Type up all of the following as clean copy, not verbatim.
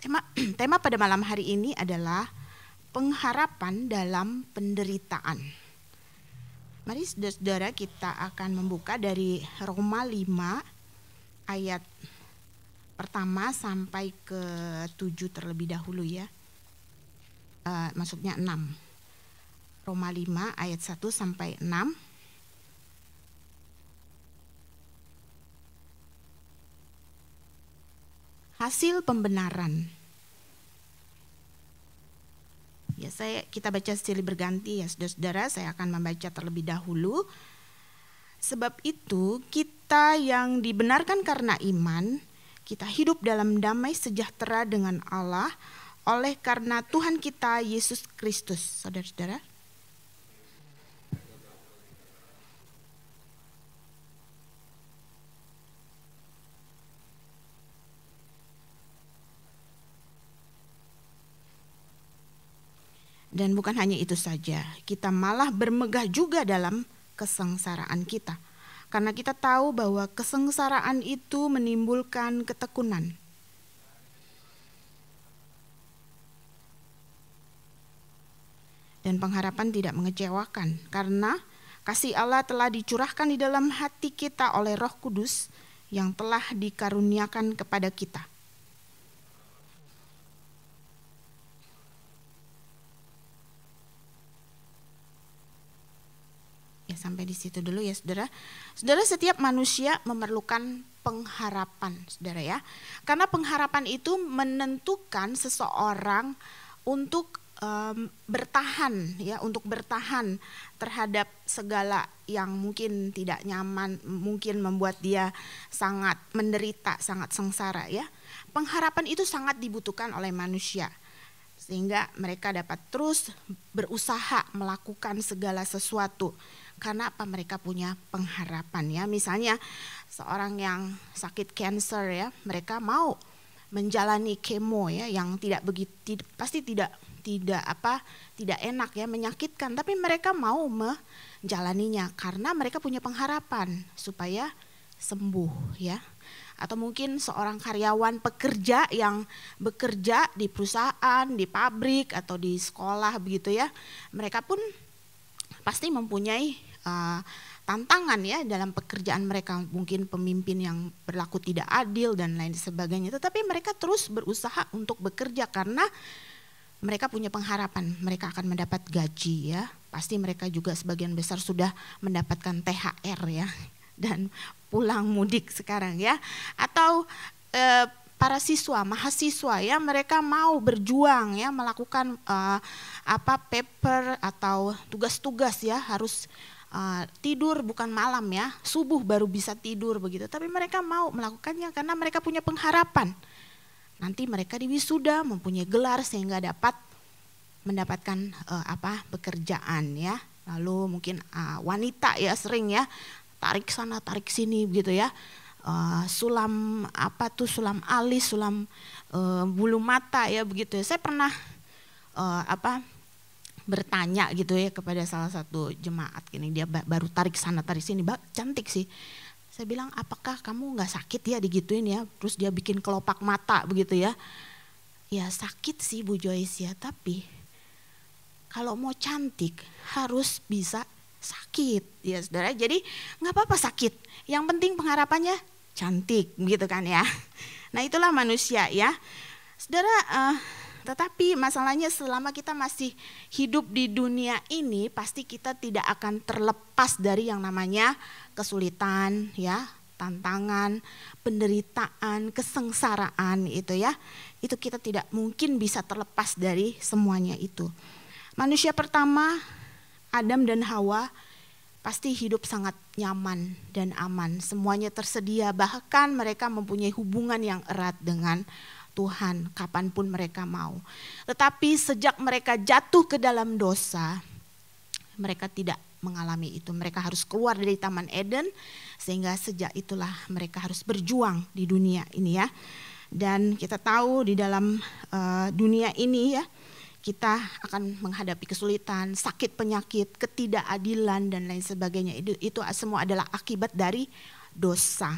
Tema pada malam hari ini adalah pengharapan dalam penderitaan. Mari saudara-saudara, kita akan membuka dari Roma 5 ayat pertama sampai ke 7 terlebih dahulu ya. Maksudnya 6. Roma 5 ayat 1 sampai 6. Hasil pembenaran. Ya, kita baca silih berganti ya saudara-saudara. Saya akan membaca terlebih dahulu. Sebab itu kita yang dibenarkan karena iman, kita hidup dalam damai sejahtera dengan Allah oleh karena Tuhan kita Yesus Kristus. Saudara-saudara. Dan bukan hanya itu saja, kita malah bermegah juga dalam kesengsaraan kita. Karena kita tahu bahwa kesengsaraan itu menimbulkan ketekunan. Dan pengharapan tidak mengecewakan, karena kasih Allah telah dicurahkan di dalam hati kita oleh Roh Kudus yang telah dikaruniakan kepada kita. Sampai di situ dulu ya saudara. Saudara, setiap manusia memerlukan pengharapan saudara ya. Karena pengharapan itu menentukan seseorang untuk bertahan ya, untuk bertahan terhadap segala yang mungkin tidak nyaman, mungkin membuat dia sangat menderita, sangat sengsara ya. Pengharapan itu sangat dibutuhkan oleh manusia. Sehingga mereka dapat terus berusaha melakukan segala sesuatu. Karena apa? Mereka punya pengharapan ya. Misalnya seorang yang sakit kanker ya, mereka mau menjalani kemo ya, yang tidak begitu, pasti tidak enak ya, menyakitkan, tapi mereka mau menjalaninya karena mereka punya pengharapan supaya sembuh ya. Atau mungkin seorang karyawan pekerja yang bekerja di perusahaan, di pabrik atau di sekolah begitu ya, mereka pun pasti mempunyai tantangan ya dalam pekerjaan mereka, mungkin pemimpin yang berlaku tidak adil dan lain sebagainya, tetapi mereka terus berusaha untuk bekerja karena mereka punya pengharapan mereka akan mendapat gaji ya. Pasti mereka juga sebagian besar sudah mendapatkan THR ya dan pulang mudik sekarang ya. Atau para siswa, mahasiswa ya, mereka mau berjuang ya, melakukan paper atau tugas-tugas ya, harus tidur bukan malam ya, subuh baru bisa tidur begitu, tapi mereka mau melakukannya karena mereka punya pengharapan. Nanti mereka diwisuda, mempunyai gelar sehingga dapat mendapatkan pekerjaan ya. Lalu mungkin wanita ya sering ya tarik sana tarik sini begitu ya. Sulam alis, sulam bulu mata ya begitu. Saya pernah bertanya gitu ya kepada salah satu jemaat gini, dia baru tarik sana tarik sini, cantik sih. Saya bilang, apakah kamu nggak sakit ya digituin ya? Terus dia bikin kelopak mata begitu ya. Ya sakit sih Bu Joyce ya, tapi kalau mau cantik harus bisa sakit ya saudara. Jadi nggak apa-apa sakit, yang penting pengharapannya cantik gitu kan ya. Nah itulah manusia ya saudara. Tetapi masalahnya selama kita masih hidup di dunia ini, pasti kita tidak akan terlepas dari yang namanya kesulitan ya, tantangan, penderitaan, kesengsaraan itu ya. Itu kita tidak mungkin bisa terlepas dari semuanya itu. Manusia pertama, Adam dan Hawa, pasti hidup sangat nyaman dan aman. Semuanya tersedia, bahkan mereka mempunyai hubungan yang erat dengan Tuhan kapanpun mereka mau. Tetapi sejak mereka jatuh ke dalam dosa, mereka tidak mengalami itu. Mereka harus keluar dari Taman Eden, sehingga sejak itulah mereka harus berjuang di dunia ini ya. Dan kita tahu di dalam dunia ini ya, kita akan menghadapi kesulitan, sakit penyakit, ketidakadilan dan lain sebagainya. Itu semua adalah akibat dari dosa.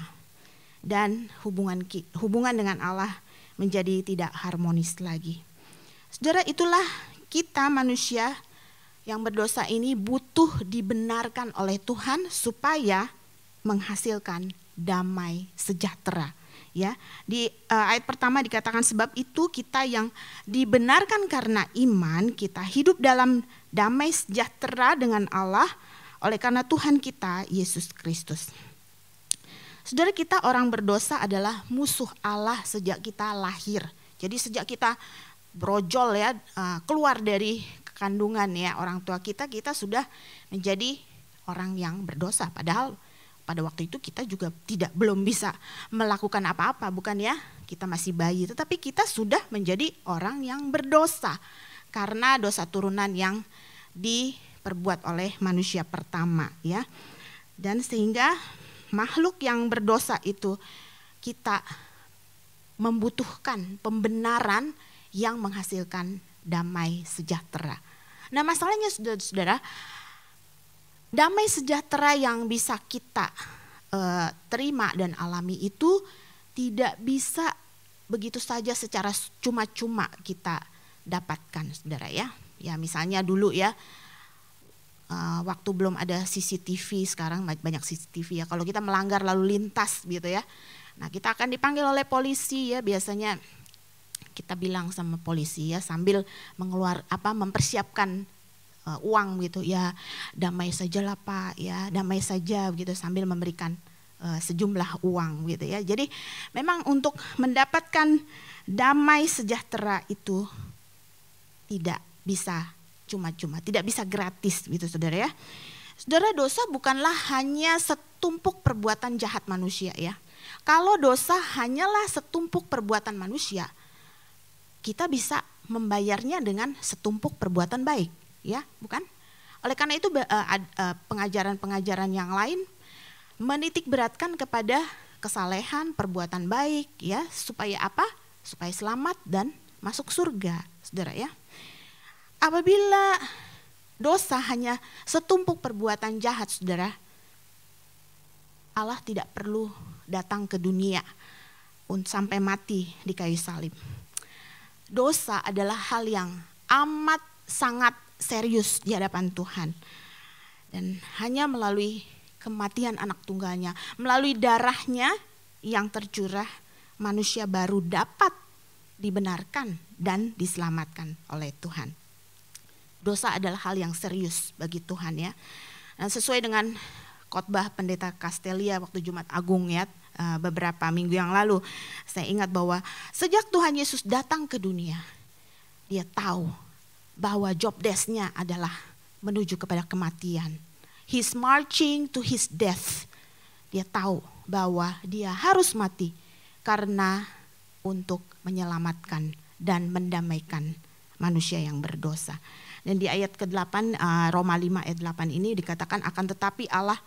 Dan hubungan dengan Allah menjadi tidak harmonis lagi. Saudara, itulah kita manusia yang berdosa ini butuh dibenarkan oleh Tuhan supaya menghasilkan damai sejahtera. Ya, di ayat pertama dikatakan sebab itu kita yang dibenarkan karena iman, kita hidup dalam damai sejahtera dengan Allah oleh karena Tuhan kita Yesus Kristus. Saudara, kita orang berdosa adalah musuh Allah sejak kita lahir. Jadi sejak kita brojol ya, keluar dari kandungan ya orang tua kita sudah menjadi orang yang berdosa. Padahal pada waktu itu kita juga belum bisa melakukan apa-apa, bukan ya? Kita masih bayi, tetapi kita sudah menjadi orang yang berdosa karena dosa turunan yang diperbuat oleh manusia pertama ya. Dan sehingga makhluk yang berdosa itu kita membutuhkan pembenaran yang menghasilkan damai sejahtera. Nah, masalahnya saudara-saudara, damai sejahtera yang bisa kita terima dan alami itu tidak bisa begitu saja secara cuma-cuma kita dapatkan, saudara ya. Ya misalnya dulu ya, waktu belum ada CCTV, sekarang banyak CCTV ya. Kalau kita melanggar lalu lintas gitu ya, nah kita akan dipanggil oleh polisi ya. Biasanya kita bilang sama polisi ya sambil mempersiapkan uang gitu ya, damai sajalah Pak ya, damai saja gitu sambil memberikan sejumlah uang gitu ya. Jadi memang untuk mendapatkan damai sejahtera itu tidak bisa cuma-cuma, tidak bisa gratis gitu saudara ya. Saudara, dosa bukanlah hanya setumpuk perbuatan jahat manusia ya. Kalau dosa hanyalah setumpuk perbuatan manusia, kita bisa membayarnya dengan setumpuk perbuatan baik. Ya, bukan? Oleh karena itu pengajaran-pengajaran yang lain menitik beratkan kepada kesalehan, perbuatan baik ya, supaya apa? Supaya selamat dan masuk surga, saudara ya. Apabila dosa hanya setumpuk perbuatan jahat, saudara, Allah tidak perlu datang ke dunia sampai mati di kayu salib. Dosa adalah hal yang amat sangat serius di hadapan Tuhan. Dan hanya melalui kematian anak tunggalnya, melalui darahnya yang tercurah, manusia baru dapat dibenarkan dan diselamatkan oleh Tuhan. Dosa adalah hal yang serius bagi Tuhan ya. Dan sesuai dengan khotbah Pendeta Castelia waktu Jumat Agung ya, beberapa minggu yang lalu, saya ingat bahwa sejak Tuhan Yesus datang ke dunia, dia tahu bahwa job desk-nya adalah menuju kepada kematian. He's marching to his death. Dia tahu bahwa dia harus mati karena untuk menyelamatkan dan mendamaikan manusia yang berdosa. Dan di ayat ke-8 Roma 5 ayat 8 ini dikatakan, akan tetapi Allah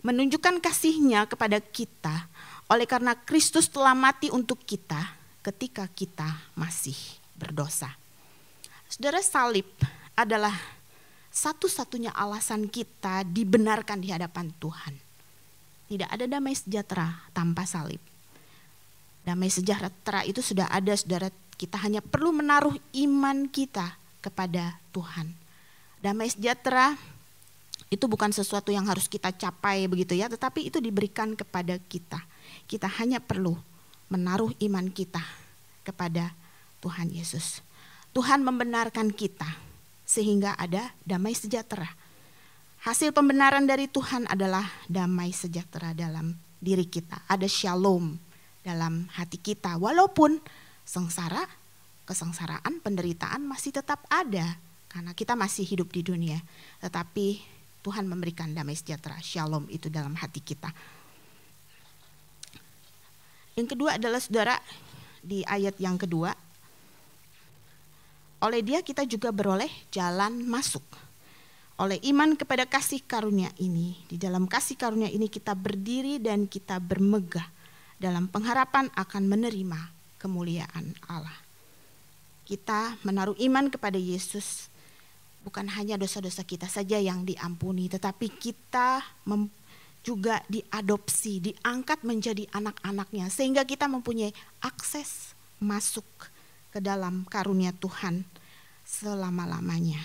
menunjukkan kasih-Nya kepada kita oleh karena Kristus telah mati untuk kita ketika kita masih berdosa. Saudara, salib adalah satu-satunya alasan kita dibenarkan di hadapan Tuhan. Tidak ada damai sejahtera tanpa salib. Damai sejahtera itu sudah ada, saudara. Kita hanya perlu menaruh iman kita kepada Tuhan. Damai sejahtera itu bukan sesuatu yang harus kita capai begitu ya, tetapi itu diberikan kepada kita. Kita hanya perlu menaruh iman kita kepada Tuhan Yesus. Tuhan membenarkan kita sehingga ada damai sejahtera. Hasil pembenaran dari Tuhan adalah damai sejahtera dalam diri kita. Ada shalom dalam hati kita. Walaupun kesengsaraan, penderitaan masih tetap ada karena kita masih hidup di dunia. Tetapi Tuhan memberikan damai sejahtera, shalom itu dalam hati kita. Yang kedua adalah saudara, di ayat yang kedua, oleh Dia kita juga beroleh jalan masuk. Oleh iman kepada kasih karunia ini, di dalam kasih karunia ini kita berdiri dan kita bermegah dalam pengharapan akan menerima kemuliaan Allah. Kita menaruh iman kepada Yesus, bukan hanya dosa-dosa kita saja yang diampuni, tetapi kita juga diadopsi, diangkat menjadi anak-anaknya, sehingga kita mempunyai akses masuk ke dalam karunia Tuhan selama-lamanya.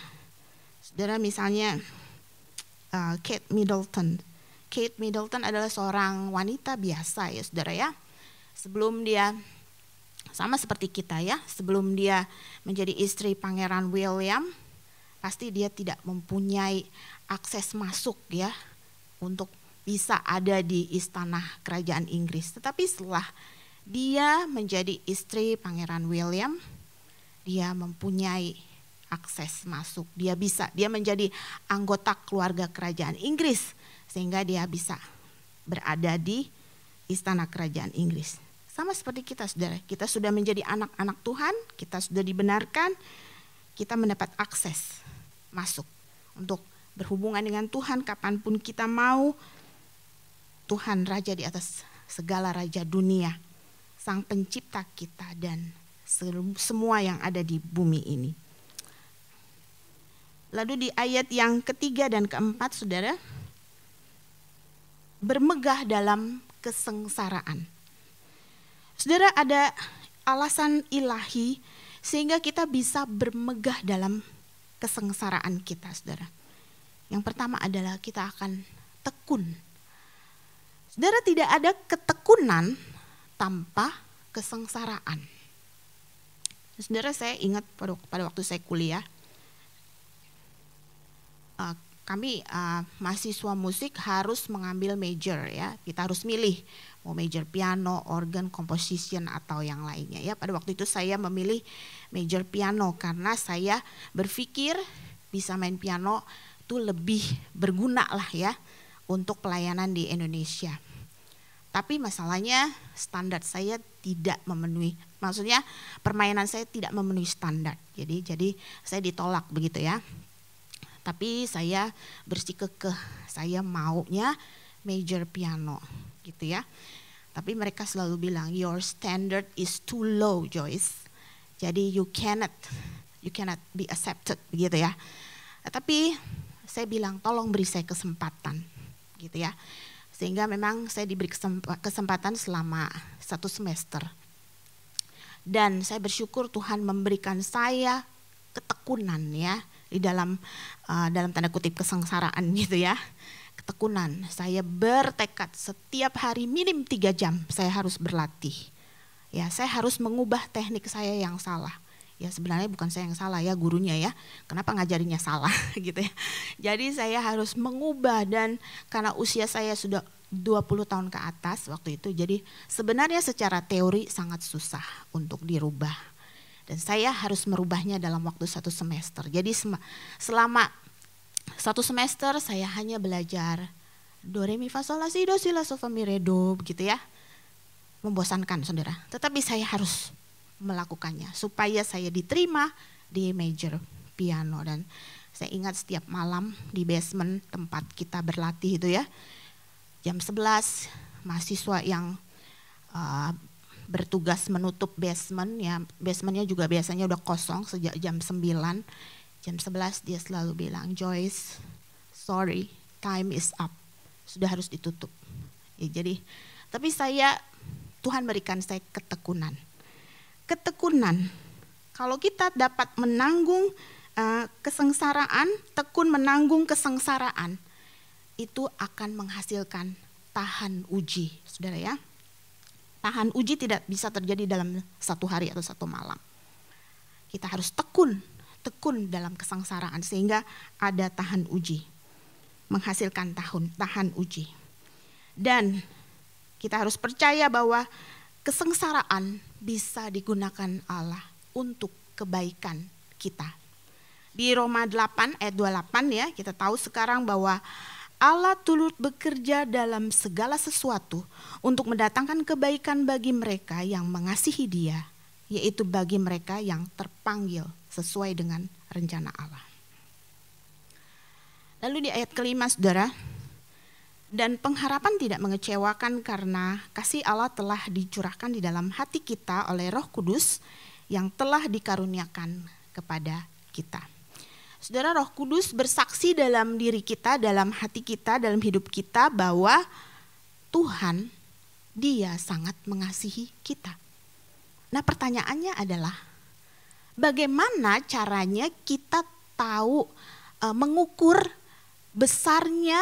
Saudara, misalnya Kate Middleton. Kate Middleton adalah seorang wanita biasa ya saudara ya. Sebelum dia, sama seperti kita ya, sebelum dia menjadi istri Pangeran William, pasti dia tidak mempunyai akses masuk ya untuk bisa ada di istana kerajaan Inggris. Tetapi setelah dia menjadi istri Pangeran William, dia mempunyai akses masuk. Dia menjadi anggota keluarga kerajaan Inggris sehingga dia bisa berada di istana kerajaan Inggris. Sama seperti kita saudara, kita sudah menjadi anak-anak Tuhan, kita sudah dibenarkan, kita mendapat akses masuk untuk berhubungan dengan Tuhan kapanpun kita mau. Tuhan Raja di atas segala raja dunia, Sang Pencipta kita dan semua yang ada di bumi ini. Lalu di ayat yang ketiga dan keempat saudara, bermegah dalam kesengsaraan. Saudara, ada alasan ilahi sehingga kita bisa bermegah dalam kesengsaraan kita saudara. Yang pertama adalah kita akan tekun. Saudara, tidak ada ketekunan tanpa kesengsaraan. Saudara, saya ingat pada waktu saya kuliah, kami mahasiswa musik harus mengambil major ya. Kita harus milih mau major piano, organ, composition atau yang lainnya ya. Pada waktu itu saya memilih major piano karena saya berpikir bisa main piano itu lebih berguna lah ya untuk pelayanan di Indonesia. Tapi masalahnya standar saya tidak memenuhi, maksudnya permainan saya tidak memenuhi standar. Jadi saya ditolak begitu ya. Tapi saya bersikukuh, saya maunya major piano gitu ya. Tapi mereka selalu bilang your standard is too low, Joyce. Jadi you cannot be accepted begitu ya. Tapi saya bilang tolong beri saya kesempatan gitu ya. Sehingga memang saya diberi kesempatan selama 1 semester. Dan saya bersyukur Tuhan memberikan saya ketekunan ya di dalam tanda kutip kesengsaraan gitu ya. Ketekunan, saya bertekad setiap hari minim 3 jam saya harus berlatih. Ya, saya harus mengubah teknik saya yang salah. Ya sebenarnya bukan saya yang salah ya, gurunya ya. Kenapa ngajarinya salah gitu ya. Jadi saya harus mengubah dan karena usia saya sudah 20 tahun ke atas waktu itu. Jadi sebenarnya secara teori sangat susah untuk dirubah. Dan saya harus merubahnya dalam waktu 1 semester. Jadi selama 1 semester saya hanya belajar do, re, mi, fa, sol, la, si, do, si, la, so, fa, mi, re, do gitu ya. Membosankan saudara. Tetapi saya harus melakukannya supaya saya diterima di major piano. Dan saya ingat setiap malam di basement tempat kita berlatih itu ya, jam 11 mahasiswa yang bertugas menutup basement ya, basementnya juga biasanya udah kosong sejak jam 9. Jam 11 dia selalu bilang, Joyce, sorry, time is up, sudah harus ditutup ya. Jadi tapi Tuhan berikan saya ketekunan. Kalau kita dapat menanggung kesengsaraan, tekun menanggung kesengsaraan, itu akan menghasilkan tahan uji, saudara ya. Tahan uji tidak bisa terjadi dalam 1 hari atau 1 malam. Kita harus tekun dalam kesengsaraan sehingga ada tahan uji, menghasilkan tahan uji. Dan kita harus percaya bahwa kesengsaraan bisa digunakan Allah untuk kebaikan kita. Di Roma 8 ayat 28 ya, kita tahu sekarang bahwa Allah turut bekerja dalam segala sesuatu untuk mendatangkan kebaikan bagi mereka yang mengasihi Dia, yaitu bagi mereka yang terpanggil sesuai dengan rencana Allah. Lalu di ayat kelima saudara, dan pengharapan tidak mengecewakan karena kasih Allah telah dicurahkan di dalam hati kita oleh Roh Kudus yang telah dikaruniakan kepada kita. Saudara, Roh Kudus bersaksi dalam diri kita, dalam hati kita, dalam hidup kita bahwa Tuhan, Dia sangat mengasihi kita. Nah, pertanyaannya adalah bagaimana caranya kita tahu mengukur besarnya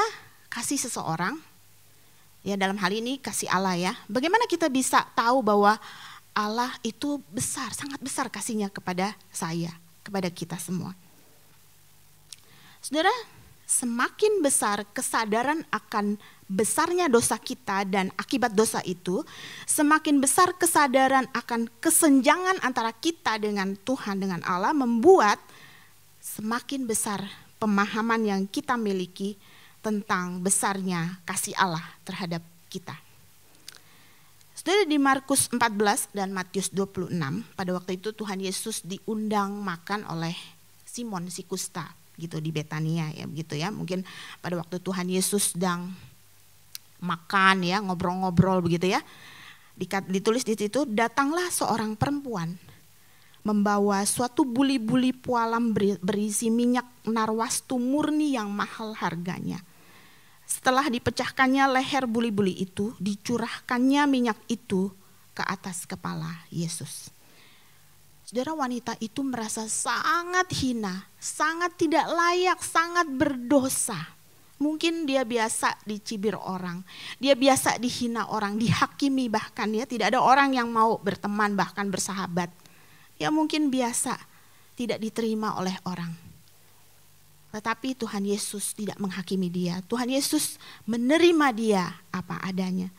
kasih seseorang? Ya, dalam hal ini kasih Allah ya. Bagaimana kita bisa tahu bahwa Allah itu besar, sangat besar kasihnya kepada saya, kepada kita semua. Saudara, semakin besar kesadaran akan besarnya dosa kita dan akibat dosa itu, semakin besar kesadaran akan kesenjangan antara kita dengan Tuhan, dengan Allah, membuat semakin besar pemahaman yang kita miliki tentang besarnya kasih Allah terhadap kita. Saudara, di Markus 14 dan Matius 26, pada waktu itu Tuhan Yesus diundang makan oleh Simon si kusta gitu di Betania ya, begitu ya. Mungkin pada waktu Tuhan Yesus sedang makan ya, ngobrol-ngobrol begitu ya. Ditulis di situ, datanglah seorang perempuan membawa suatu buli-buli pualam berisi minyak narwastu murni yang mahal harganya. Setelah dipecahkannya leher buli-buli itu, dicurahkannya minyak itu ke atas kepala Yesus. Saudara, wanita itu merasa sangat hina, sangat tidak layak, sangat berdosa. Mungkin dia biasa dicibir orang, dia biasa dihina orang, dihakimi bahkan ya, tidak ada orang yang mau berteman bahkan bersahabat. Ya mungkin biasa tidak diterima oleh orang. Tetapi Tuhan Yesus tidak menghakimi dia. Tuhan Yesus menerima dia apa adanya.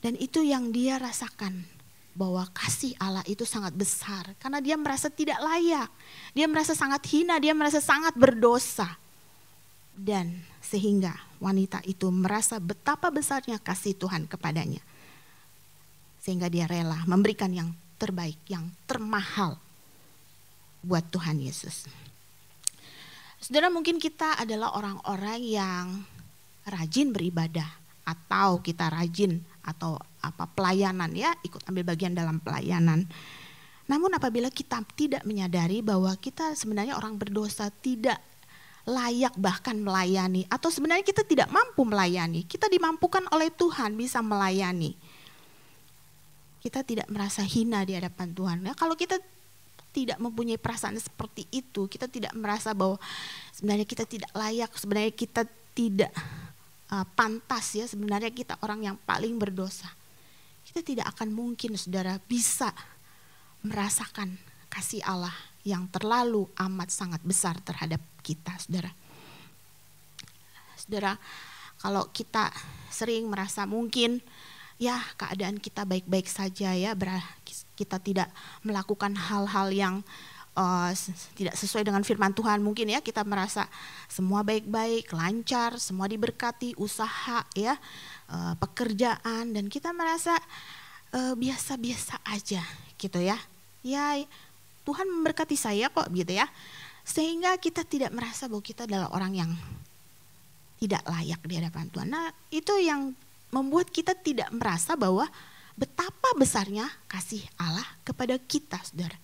Dan itu yang dia rasakan, bahwa kasih Allah itu sangat besar. Karena dia merasa tidak layak. Dia merasa sangat hina, dia merasa sangat berdosa. Dan sehingga wanita itu merasa betapa besarnya kasih Tuhan kepadanya. Sehingga dia rela memberikan yang terbaik, yang termahal buat Tuhan Yesus. Saudara, mungkin kita adalah orang-orang yang rajin beribadah, atau kita rajin atau pelayanan ya, ikut ambil bagian dalam pelayanan. Namun apabila kita tidak menyadari bahwa kita sebenarnya orang berdosa, tidak layak bahkan melayani, atau sebenarnya kita tidak mampu melayani, kita dimampukan oleh Tuhan bisa melayani. Kita tidak merasa hina di hadapan Tuhan. Ya, kalau kita tidak mempunyai perasaan seperti itu, kita tidak merasa bahwa sebenarnya kita tidak layak, sebenarnya kita tidak pantas ya, sebenarnya kita orang yang paling berdosa. Kita tidak akan mungkin, saudara, bisa merasakan kasih Allah yang terlalu amat sangat besar terhadap kita, saudara. Saudara, kalau kita sering merasa mungkin ya keadaan kita baik-baik saja ya, kita tidak melakukan hal-hal yang tidak sesuai dengan firman Tuhan, mungkin ya kita merasa semua baik-baik, lancar, semua diberkati, usaha ya, pekerjaan, dan kita merasa biasa-biasa aja gitu ya. Ya Tuhan memberkati saya kok gitu ya. Sehingga kita tidak merasa bahwa kita adalah orang yang tidak layak di hadapan Tuhan. Nah, itu yang membuat kita tidak merasa bahwa betapa besarnya kasih Allah kepada kita, saudara.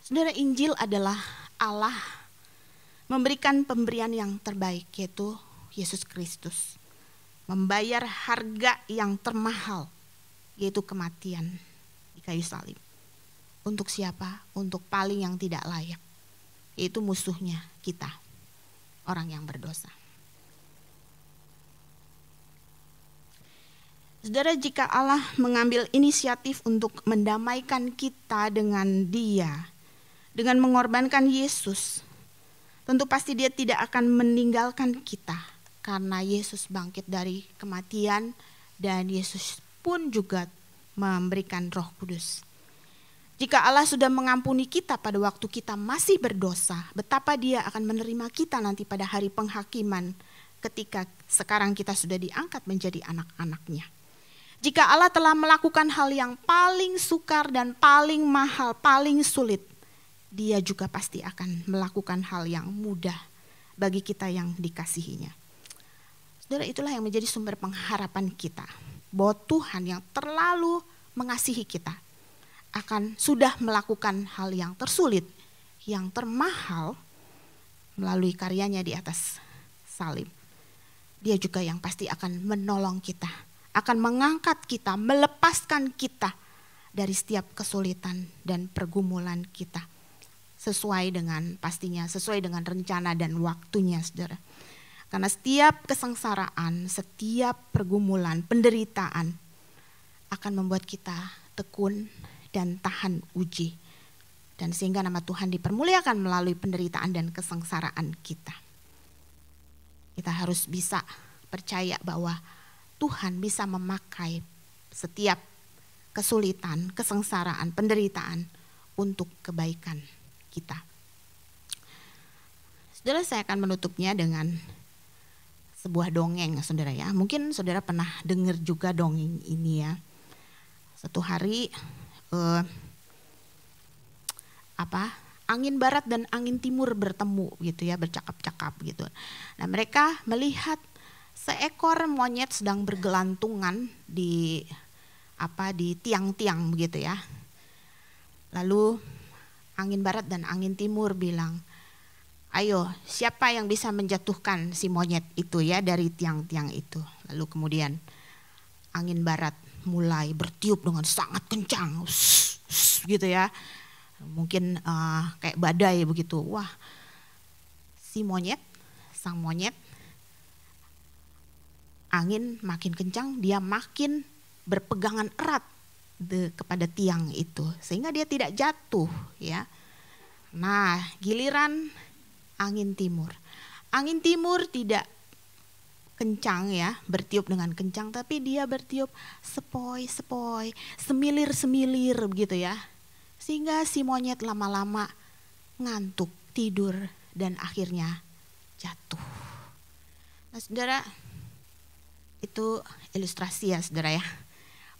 Saudara, Injil adalah Allah memberikan pemberian yang terbaik, yaitu Yesus Kristus. Membayar harga yang termahal, yaitu kematian di kayu salib. Untuk siapa? Untuk paling yang tidak layak, yaitu musuhnya kita, orang yang berdosa. Saudara, jika Allah mengambil inisiatif untuk mendamaikan kita dengan Dia, dengan mengorbankan Yesus, tentu pasti Dia tidak akan meninggalkan kita, karena Yesus bangkit dari kematian dan Yesus pun juga memberikan Roh Kudus. Jika Allah sudah mengampuni kita pada waktu kita masih berdosa, betapa Dia akan menerima kita nanti pada hari penghakiman ketika sekarang kita sudah diangkat menjadi anak-anak-Nya. Jika Allah telah melakukan hal yang paling sukar dan paling mahal, paling sulit, Dia juga pasti akan melakukan hal yang mudah bagi kita yang dikasihinya. Saudara, itulah yang menjadi sumber pengharapan kita, bahwa Tuhan yang terlalu mengasihi kita akan sudah melakukan hal yang tersulit, yang termahal melalui karyanya di atas salib. Dia juga yang pasti akan menolong kita, akan mengangkat kita, melepaskan kita dari setiap kesulitan dan pergumulan kita. Sesuai dengan rencana dan waktunya, saudara. Karena setiap kesengsaraan, setiap pergumulan, penderitaan akan membuat kita tekun dan tahan uji. Dan sehingga nama Tuhan dipermuliakan melalui penderitaan dan kesengsaraan kita. Kita harus bisa percaya bahwa Tuhan bisa memakai setiap kesulitan, kesengsaraan, penderitaan untuk kebaikan kita. Saudara, saya akan menutupnya dengan sebuah dongeng, saudara ya. Mungkin saudara pernah dengar juga dongeng ini ya. Satu hari angin barat dan angin timur bertemu gitu ya, bercakap-cakap gitu. Nah, mereka melihat seekor monyet sedang bergelantungan di tiang-tiang begitu ya. Lalu angin barat dan angin timur bilang, ayo siapa yang bisa menjatuhkan si monyet itu ya dari tiang-tiang itu. Lalu kemudian angin barat mulai bertiup dengan sangat kencang, gitu ya. Mungkin kayak badai begitu. Wah, sang monyet, angin makin kencang, dia makin berpegangan erat kepada tiang itu sehingga dia tidak jatuh ya. Nah, giliran angin timur. Angin timur tidak kencang ya, bertiup dengan kencang, tapi dia bertiup sepoi-sepoi, semilir-semilir begitu ya. Sehingga si monyet lama-lama ngantuk, tidur dan akhirnya jatuh. Nah, saudara, itu ilustrasi ya saudara ya,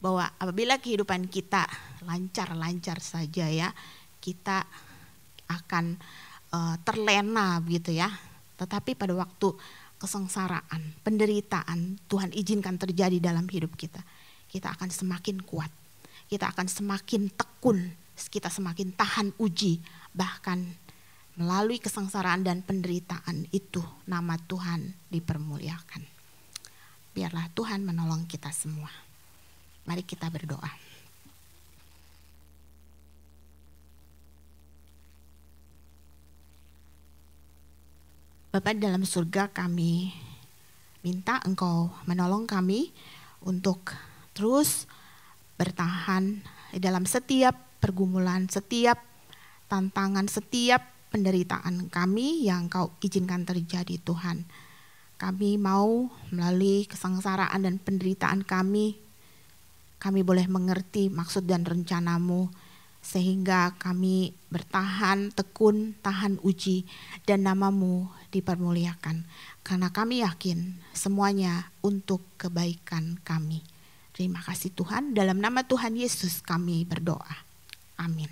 bahwa apabila kehidupan kita lancar-lancar saja ya, kita akan terlena begitu ya. Tetapi pada waktu kesengsaraan, penderitaan Tuhan izinkan terjadi dalam hidup kita, kita akan semakin kuat, kita akan semakin tekun, kita semakin tahan uji. Bahkan melalui kesengsaraan dan penderitaan itu nama Tuhan dipermuliakan. Biarlah Tuhan menolong kita semua. Mari kita berdoa. Bapa dalam surga, kami minta Engkau menolong kami untuk terus bertahan dalam setiap pergumulan, setiap tantangan, setiap penderitaan kami yang Engkau izinkan terjadi Tuhan. Kami mau melalui kesengsaraan dan penderitaan kami boleh mengerti maksud dan rencana-Mu, sehingga kami bertahan, tekun, tahan uji, dan nama-Mu dipermuliakan. Karena kami yakin semuanya untuk kebaikan kami. Terima kasih Tuhan, dalam nama Tuhan Yesus kami berdoa. Amin.